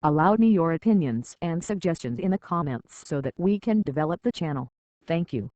Allow me your opinions and suggestions in the comments so that we can develop the channel. Thank you.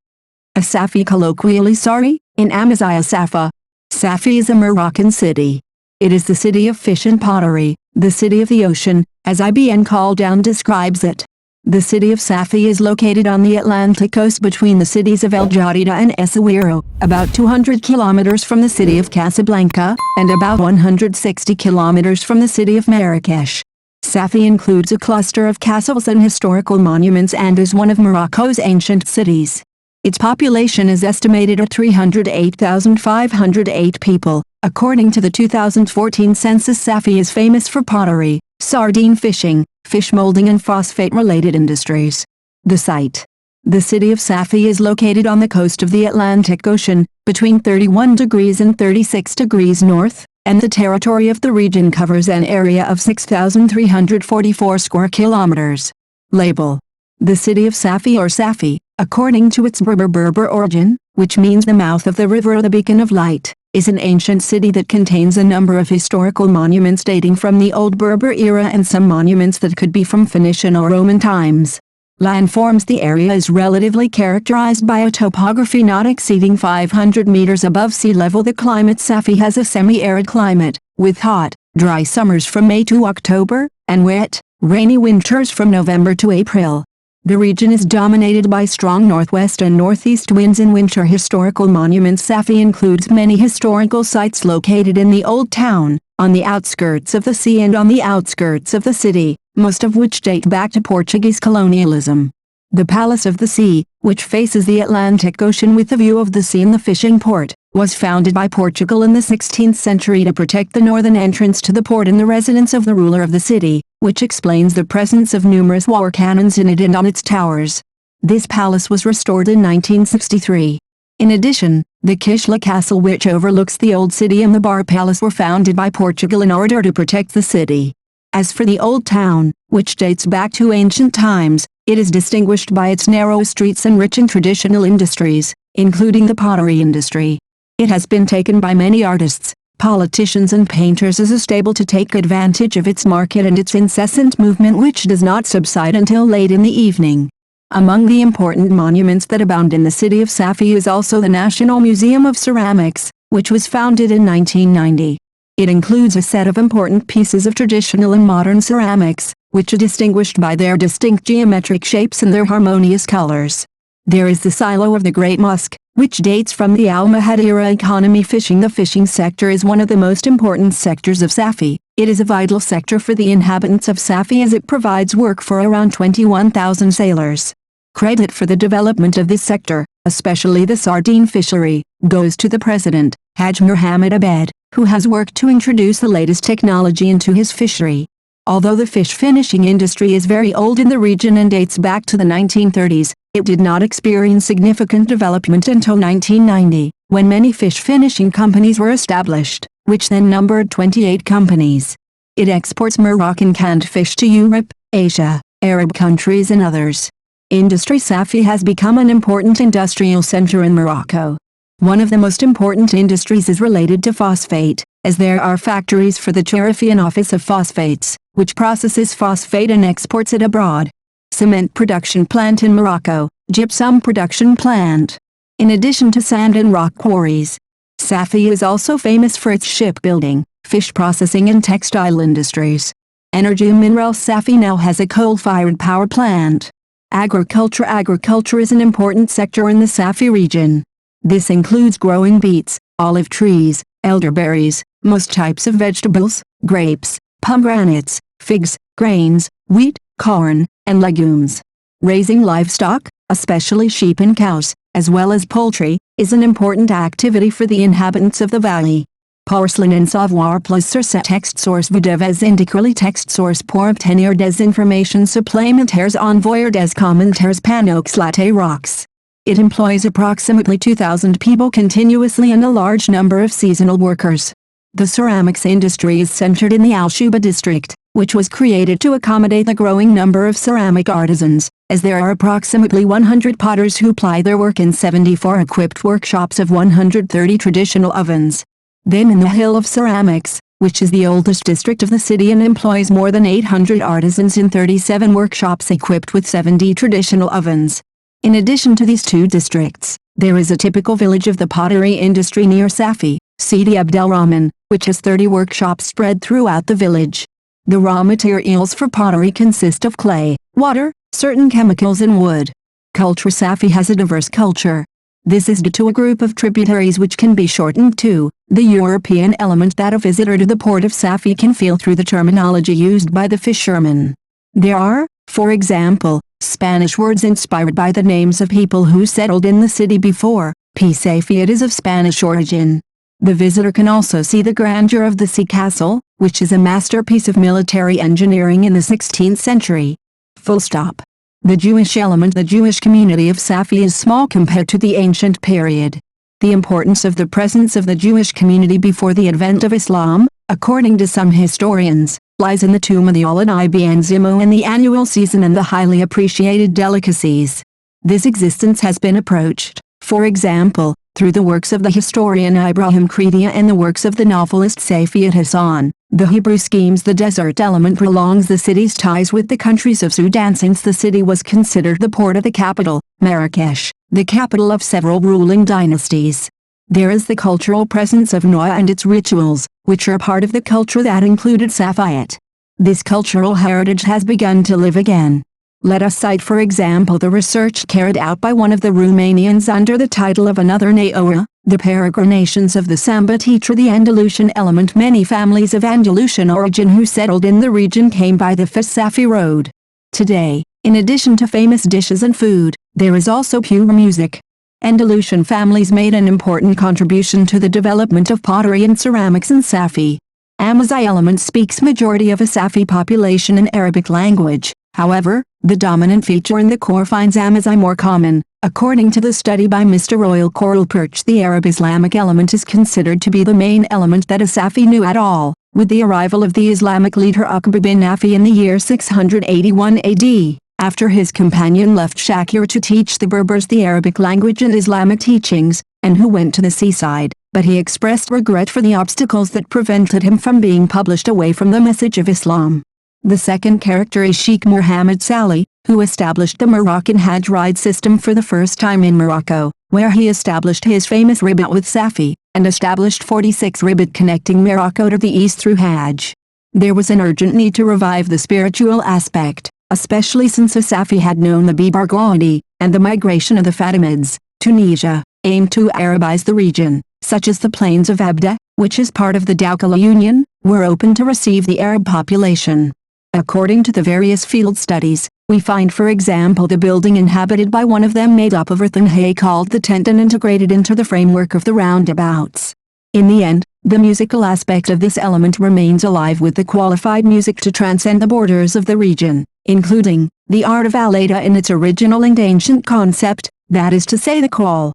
Asfi, colloquially Sari, in Amazigh Safa. Safi is a Moroccan city. It is the city of fish and pottery, the city of the ocean, as Ibn Khaldun describes it. The city of Safi is located on the Atlantic coast between the cities of El Jadida and Essaouira, about 200 kilometers from the city of Casablanca, and about 160 kilometers from the city of Marrakesh. Safi includes a cluster of castles and historical monuments and is one of Morocco's ancient cities. Its population is estimated at 308,508 people. According to the 2014 census, Safi is famous for pottery, sardine fishing, fish molding and phosphate-related industries. The site. The city of Safi is located on the coast of the Atlantic Ocean, between 31 degrees and 36 degrees north, and the territory of the region covers an area of 6,344 square kilometers. Label. The city of Safi or Safi, according to its Berber origin, which means the mouth of the river or the beacon of light, is an ancient city that contains a number of historical monuments dating from the Old Berber era and some monuments that could be from Phoenician or Roman times. Landforms. The area is relatively characterized by a topography not exceeding 500 meters above sea level. The climate. Safi has a semi-arid climate, with hot, dry summers from May to October, and wet, rainy winters from November to April. The region is dominated by strong northwest and northeast winds in winter. Historical monuments. Safi includes many historical sites located in the Old Town, on the outskirts of the sea and on the outskirts of the city, most of which date back to Portuguese colonialism. The Palace of the Sea, which faces the Atlantic Ocean with a view of the sea and the fishing port, was founded by Portugal in the 16th century to protect the northern entrance to the port and the residence of the ruler of the city, which explains the presence of numerous war cannons in it and on its towers. This palace was restored in 1963. In addition, the Kishla Castle, which overlooks the old city, and the Bar Palace were founded by Portugal in order to protect the city. As for the Old Town, which dates back to ancient times, it is distinguished by its narrow streets and rich in traditional industries, including the pottery industry. It has been taken by many artists, politicians and painters as a stable to take advantage of its market and its incessant movement, which does not subside until late in the evening. Among the important monuments that abound in the city of Safi is also the National Museum of Ceramics, which was founded in 1990. It includes a set of important pieces of traditional and modern ceramics, which are distinguished by their distinct geometric shapes and their harmonious colors. There is the silo of the Great Mosque, which dates from the Almohad era economy. Fishing. The fishing sector is one of the most important sectors of Safi. It is a vital sector for the inhabitants of Safi as it provides work for around 21,000 sailors. Credit for the development of this sector, especially the sardine fishery, goes to the president, Haj Mohammed Abed, who has worked to introduce the latest technology into his fishery. Although the fish finishing industry is very old in the region and dates back to the 1930s, it did not experience significant development until 1990, when many fish finishing companies were established, which then numbered 28 companies. It exports Moroccan canned fish to Europe, Asia, Arab countries and others. Industry. Safi has become an important industrial center in Morocco. One of the most important industries is related to phosphate, as there are factories for the Cherifian Office of Phosphates, which processes phosphate and exports it abroad. Cement production plant in Morocco, gypsum production plant. In addition to sand and rock quarries, Safi is also famous for its shipbuilding, fish processing and textile industries. Energy and minerals. Safi now has a coal-fired power plant. Agriculture. Agriculture is an important sector in the Safi region. This includes growing beets, olive trees, elderberries, most types of vegetables, grapes, pomegranates, figs, grains, wheat, corn, and legumes. Raising livestock, especially sheep and cows, as well as poultry, is an important activity for the inhabitants of the valley. Porcelain and savoir placer. Text source. Vous devez indiquer le texte source pour obtenir des informations supplémentaires. Envoyer des commentaires panoxlate rocks. It employs approximately 2,000 people continuously and a large number of seasonal workers. The ceramics industry is centered in the Al-Shuba district, which was created to accommodate the growing number of ceramic artisans, as there are approximately 100 potters who ply their work in 74 equipped workshops of 130 traditional ovens. Then in the Hill of Ceramics, which is the oldest district of the city and employs more than 800 artisans in 37 workshops equipped with 70 traditional ovens. In addition to these two districts, there is a typical village of the pottery industry near Safi, Sidi Abdelrahman, which has 30 workshops spread throughout the village. The raw materials for pottery consist of clay, water, certain chemicals and wood. Culture: Safi has a diverse culture. This is due to a group of tributaries which can be shortened to the European element that a visitor to the port of Safi can feel through the terminology used by the fishermen. There are, for example, Spanish words inspired by the names of people who settled in the city before. Safi, it is of Spanish origin. The visitor can also see the grandeur of the sea castle, which is a masterpiece of military engineering in the 16th century. Full stop. The Jewish element: the Jewish community of Safi is small compared to the ancient period. The importance of the presence of the Jewish community before the advent of Islam, according to some historians, lies in the tomb of the Olad Ibn Zimmu and the annual season and the highly appreciated delicacies. This existence has been approached, for example, through the works of the historian Ibrahim Credia and the works of the novelist Saifiyat Hassan. The Hebrew schemes: the desert element prolongs the city's ties with the countries of Sudan since the city was considered the port of the capital, Marrakesh, the capital of several ruling dynasties. There is the cultural presence of Noah and its rituals, which are part of the culture that included Safiyat. This cultural heritage has begun to live again. Let us cite for example the research carried out by one of the Romanians under the title of Another Naoa, the peregrinations of the Samba teacher. The Andalusian element: many families of Andalusian origin who settled in the region came by the Safi road. Today, in addition to famous dishes and food, there is also pure music. Andalusian families made an important contribution to the development of pottery and ceramics in Safi. Amazigh element speaks majority of a Safi population in Arabic language. However, the dominant feature in the core finds Amazigh more common. According to the study by Mr. Royal Coral Perch, the Arab Islamic element is considered to be the main element that a Safi knew at all, with the arrival of the Islamic leader Uqba bin Nafi in the year 681 AD, after his companion left Shakir to teach the Berbers the Arabic language and Islamic teachings, and who went to the seaside, but he expressed regret for the obstacles that prevented him from being published away from the message of Islam. The second character is Sheikh Muhammad Salih, who established the Moroccan Hajj ride system for the first time in Morocco, where he established his famous ribat with Safi, and established 46 ribat connecting Morocco to the east through Hajj. There was an urgent need to revive the spiritual aspect, especially since Safi had known the Bibar Gaudi, and the migration of the Fatimids, Tunisia, aimed to Arabize the region, such as the plains of Abda, which is part of the Daukala Union, were open to receive the Arab population. According to the various field studies, we find for example the building inhabited by one of them made up of earth and hay called the tent and integrated into the framework of the roundabouts. In the end, the musical aspect of this element remains alive with the qualified music to transcend the borders of the region, including the art of Alada in its original and ancient concept, that is to say the call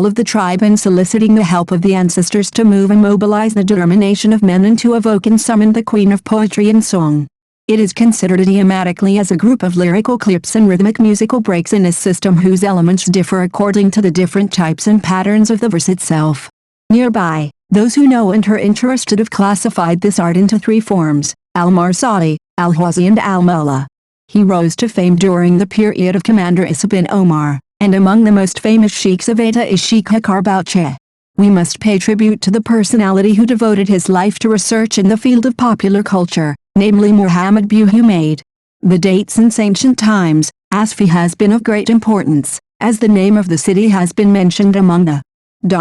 of the tribe and soliciting the help of the ancestors to move and mobilize the determination of men and to evoke and summon the queen of poetry and song. It is considered idiomatically as a group of lyrical clips and rhythmic musical breaks in a system whose elements differ according to the different types and patterns of the verse itself. Nearby, those who know and are interested have classified this art into three forms: al-Marsadi, al-Hazi and al-Mullah. He rose to fame during the period of Commander Issa bin Omar, and among the most famous sheikhs of Eta is Sheikh Hakar Bauchi. We must pay tribute to the personality who devoted his life to research in the field of popular culture, namely Muhammad Buhumaid. The date: since ancient times, Asfi has been of great importance, as the name of the city has been mentioned among the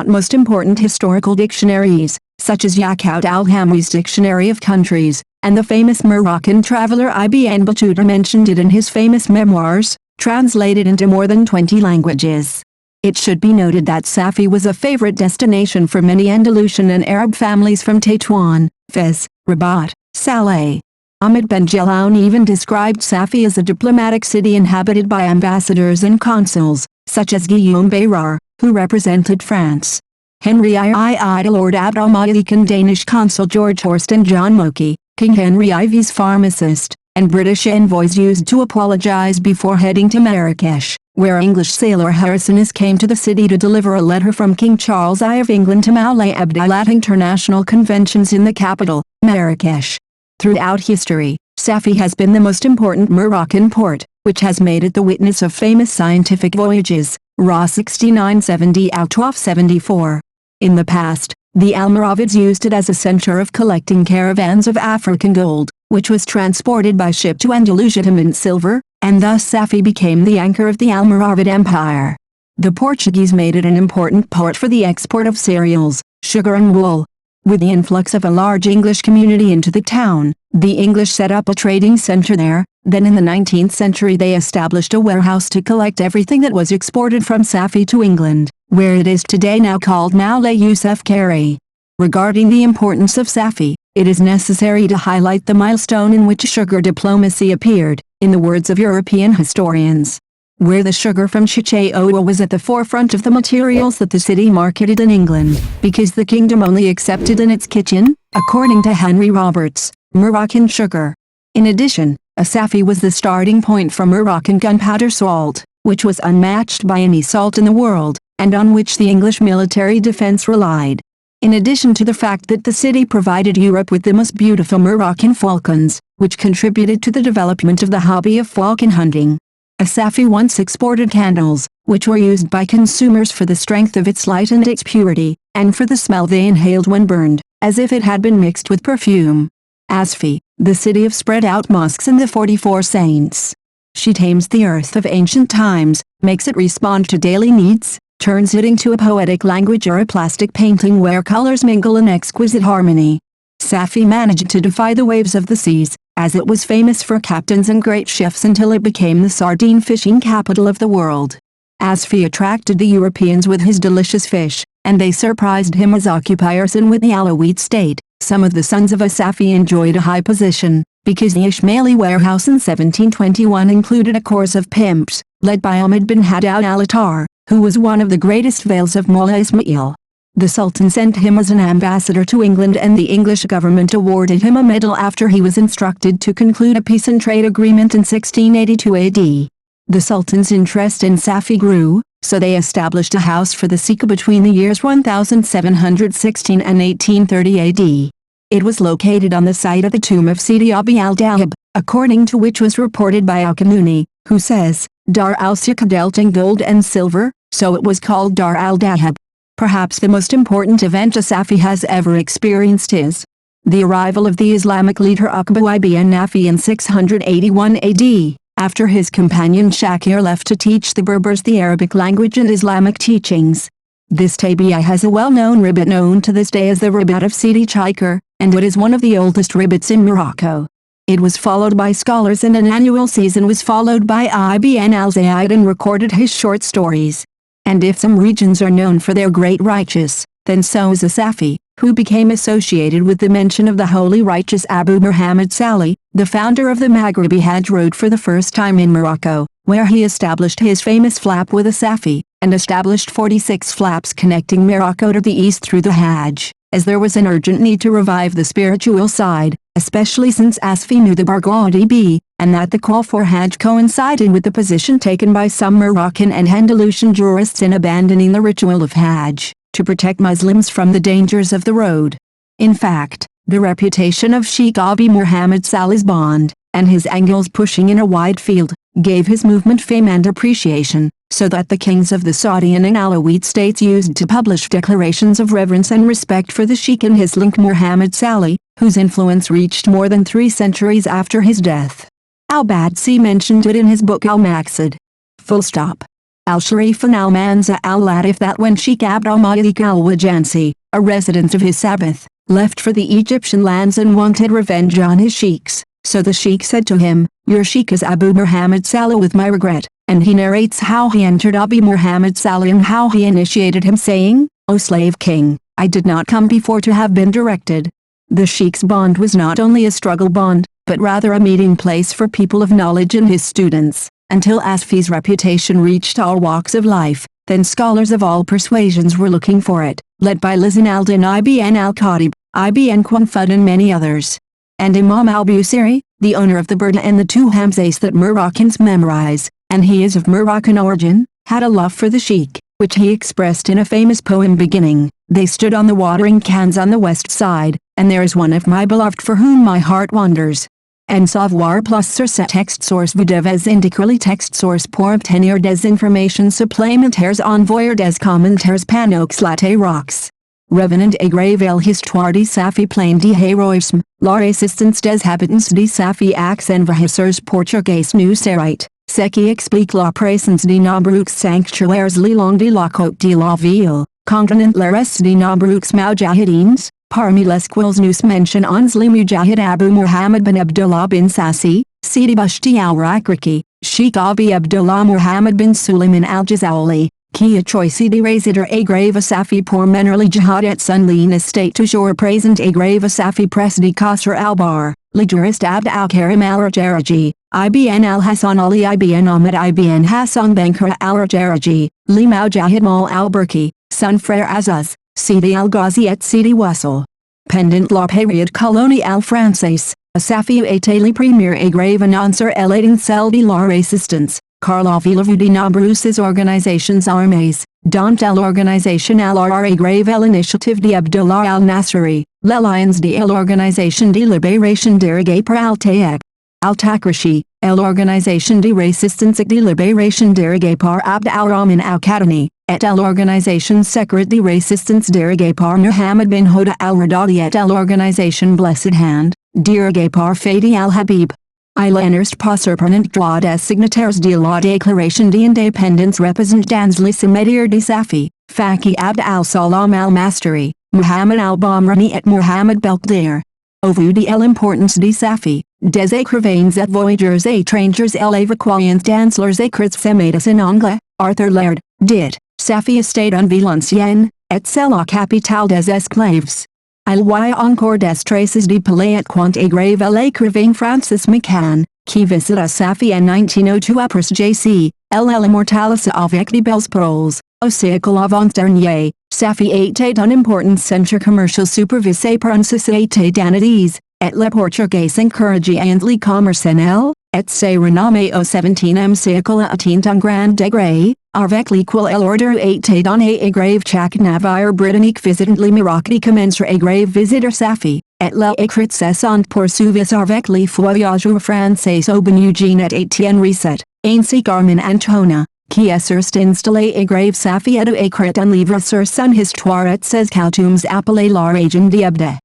most important historical dictionaries, such as Yakout al-Hamwi's Dictionary of Countries, and the famous Moroccan traveler Ibn Battuta mentioned it in his famous memoirs, translated into more than 20 languages. It should be noted that Safi was a favorite destination for many Andalusian and Arab families from Tétouan, Fez, Rabat, Saleh. Ahmed Ben Jelloun even described Safi as a diplomatic city inhabited by ambassadors and consuls, such as Guillaume Bayard, who represented France. Henry III, Lord Abdelmalik and Danish consul George Horst and John Moki, King Henry IV's pharmacist, and British envoys used to apologize before heading to Marrakesh, where English sailor Harrisonus came to the city to deliver a letter from King Charles I of England to Moulay Abdel at international conventions in the capital, Marrakesh. Throughout history, Safi has been the most important Moroccan port, which has made it the witness of famous scientific voyages, Ra 6970 out 1274. In the past, the Almoravids used it as a center of collecting caravans of African gold, which was transported by ship to Andalusia to mint silver, and thus Safi became the anchor of the Almoravid Empire. The Portuguese made it an important port for the export of cereals, sugar and wool. With the influx of a large English community into the town, the English set up a trading center there. Then in the 19th century they established a warehouse to collect everything that was exported from Safi to England, where it is today now called Moulay Youssef Carey. Regarding the importance of Safi, it is necessary to highlight the milestone in which sugar diplomacy appeared, in the words of European historians. Where the sugar from Chichaoua was at the forefront of the materials that the city marketed in England, because the kingdom only accepted in its kitchen, according to Henry Roberts, Moroccan sugar. In addition, Safi was the starting point for Moroccan gunpowder salt, which was unmatched by any salt in the world, and on which the English military defense relied. In addition to the fact that the city provided Europe with the most beautiful Moroccan falcons, which contributed to the development of the hobby of falcon hunting. Safi once exported candles, which were used by consumers for the strength of its light and its purity, and for the smell they inhaled when burned, as if it had been mixed with perfume. Asfi, the city of spread-out mosques and the 44 saints. She tames the earth of ancient times, makes it respond to daily needs, turns it into a poetic language or a plastic painting where colors mingle in exquisite harmony. Safi managed to defy the waves of the seas, as it was famous for captains and great chefs until it became the sardine fishing capital of the world. Asfi attracted the Europeans with his delicious fish, and they surprised him as occupiers, and with the Alawite state, some of the sons of Safi enjoyed a high position, because the Ismaili warehouse in 1721 included a corps of pimps, led by Ahmed bin Haddad al-Attar, who was one of the greatest vails of Mullah Ismail. The Sultan sent him as an ambassador to England, and the English government awarded him a medal after he was instructed to conclude a peace and trade agreement in 1682 AD. The Sultan's interest in Safi grew, so they established a house for the Sika between the years 1716 and 1830 AD. It was located on the site of the tomb of Sidi Abi al-Dahab, according to which was reported by Al-Kanuni, who says, Dar al-Sika dealt in gold and silver, so it was called Dar al-Dahab. Perhaps the most important event Safi has ever experienced is the arrival of the Islamic leader Uqba ibn Nafi in 681 AD, after his companion Shakir left to teach the Berbers the Arabic language and Islamic teachings. This tabi'ah has a well-known ribbit known to this day as the Ribbit of Sidi Chaikir, and it is one of the oldest ribbits in Morocco. It was followed by scholars, and an annual season was followed by Ibn al-Zayd and recorded his short stories. And if some regions are known for their great righteous, then so is Safi, who became associated with the mention of the holy righteous Abu Muhammad Salih, the founder of the Maghribi Hajj road for the first time in Morocco, where he established his famous flap with Safi, and established 46 flaps connecting Morocco to the east through the Hajj, as there was an urgent need to revive the spiritual side, especially since Asfi knew the Barghadi, and that the call for Hajj coincided with the position taken by some Moroccan and Andalusian jurists in abandoning the ritual of Hajj, to protect Muslims from the dangers of the road. In fact, the reputation of Sheikh Abi Muhammad Salih's bond, and his angles pushing in a wide field, gave his movement fame and appreciation, so that the kings of the Saadian and Alawite states used to publish declarations of reverence and respect for the Sheikh and his link Muhammad Salih, whose influence reached more than 3 centuries after his death. Al-Badsi mentioned it in his book Al-Maqsad. Full stop. Al-Sharif and Al-Manza al-Latif that when Sheikh Abd-al-Malik al-Wajansi, a resident of his Sabbath, left for the Egyptian lands and wanted revenge on his sheikhs, so the sheikh said to him, "Your sheikh is Abu Muhammad Salih with my regret," and he narrates how he entered Abi Muhammad Salih and how he initiated him, saying, "O slave king, I did not come before to have been directed." The sheikh's bond was not only a struggle bond, but rather a meeting place for people of knowledge and his students, until Asfi's reputation reached all walks of life. Then scholars of all persuasions were looking for it, led by Lisan al-Din ibn al-Khatib, ibn Qunfud and many others. And Imam al-Busiri, the owner of the Burda and the 2 Hamzas that Moroccans memorize, and he is of Moroccan origin, had a love for the sheik, which he expressed in a famous poem beginning, "They stood on the watering cans on the west side, and there is one of my beloved for whom my heart wanders." En savoir plus sur ce texte source vous devez indiquer texte source pour obtenir des informations supplémentaires envoyer des commentaires panneaux latte rocks. Revenant et grave l'histoire de Safi plein de héroïsme, la résistance des habitants de Safi ax envahisseurs portugais nous sérite, ce qui explique la présence de nombreux sanctuaires le long de la côte de la ville, contenant le reste de nombreux moujahidines. Parmi les quels nous mentionnons le Mujahid Abu Muhammad bin Abdullah bin Sassi, Sidi Bushti al-Rakriki, Sheikh Abi Abdullah Muhammad bin Suleiman al-Jazawli, qui a choisi de résider à grave Safi pour mener le jihad et son estate toujours présent à grave Safi presse de Qasr al-Bar, le juriste Abd al-Karim al-Rajaraji, Ibn al-Hassan Ali Ibn Ahmed Ibn Hassan Bankar al-Rajaraji, le Mujahid Mal al-Burki, son frère Azaz, Sidi al-Ghazi et Sidi Wassel. Pendant la période coloniale française, Safi a été le premier et grave annonceur elating celle de la résistance, car la ville a vu de nombreuses organisations armées, dont l'organisation alors a grave l'initiative de Abdullah al-Nasri, les Lions de l'organisation de libération dirigée par Al-Tayeb al-Takrashi, l'organisation de résistance et de libération dirigée par Abd al-Rahman al-Qadani, et l'organisation secrète de résistance dirigée par Muhammad bin Hoda al-Radadi et l'organisation Blessed Hand, dirigée par Fadi al-Habib. Il n'reste pas surprenant droit des signataires de la déclaration d'indépendance représentants les cimetières de Safi, Faki Abd al-Salam al-Mastari, Muhammad al-Bamrani et Muhammad Belkdir. Au vu de l'importance de Safi, des écrivains et voyageurs étrangers l'évacuation dans leurs écrits semaines en anglais, Arthur Laird, dit, Safi estate en Valenciennes, et c'est la capitale des esclaves. Il y a encore des traces de palais quant à grave l'écrivain Francis McCann, qui visita Safi en 1902 après JC, l'immortalise avec de belles paroles, au siècle avant-dernier, Safi était un important centre commercial supervisé par une société danadaise, et les Portugais encouragent le commerce en elle, et s'est renommé au 17e siècle atteint un grand degré, avec lequel l'ordre était donné à grave chaque navire britannique visitant le Maroc de commencer à grave visiter Safi, et les écrits sont poursuivis avec les voyageurs français Aubin Eugène et Etienne Risset, ainsi qu'Armand Antona, qui est installé à grave Safi et a écrit un livre sur son histoire et ses coutumes appelé La Région d'Abda.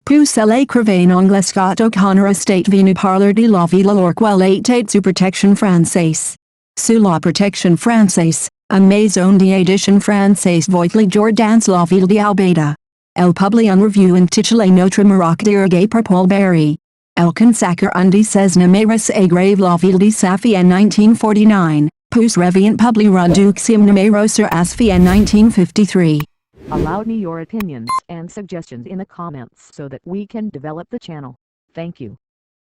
Puis l'écrivain anglais Scott O'Connor est venu parler de la ville alors qu'elle était sous protection française. Sous la protection française, une maison d'édition française voit le jour dans la ville d'Albeda. Elle publie une revue intitulée Notre Maroc dirigée par Paul Barry. Elle consacre un de ses numéros à grave la ville de Safi en 1949, puis revient publier un deuxième numéro sur Asfi en 1953. Allow me your opinions and suggestions in the comments so that we can develop the channel. Thank you.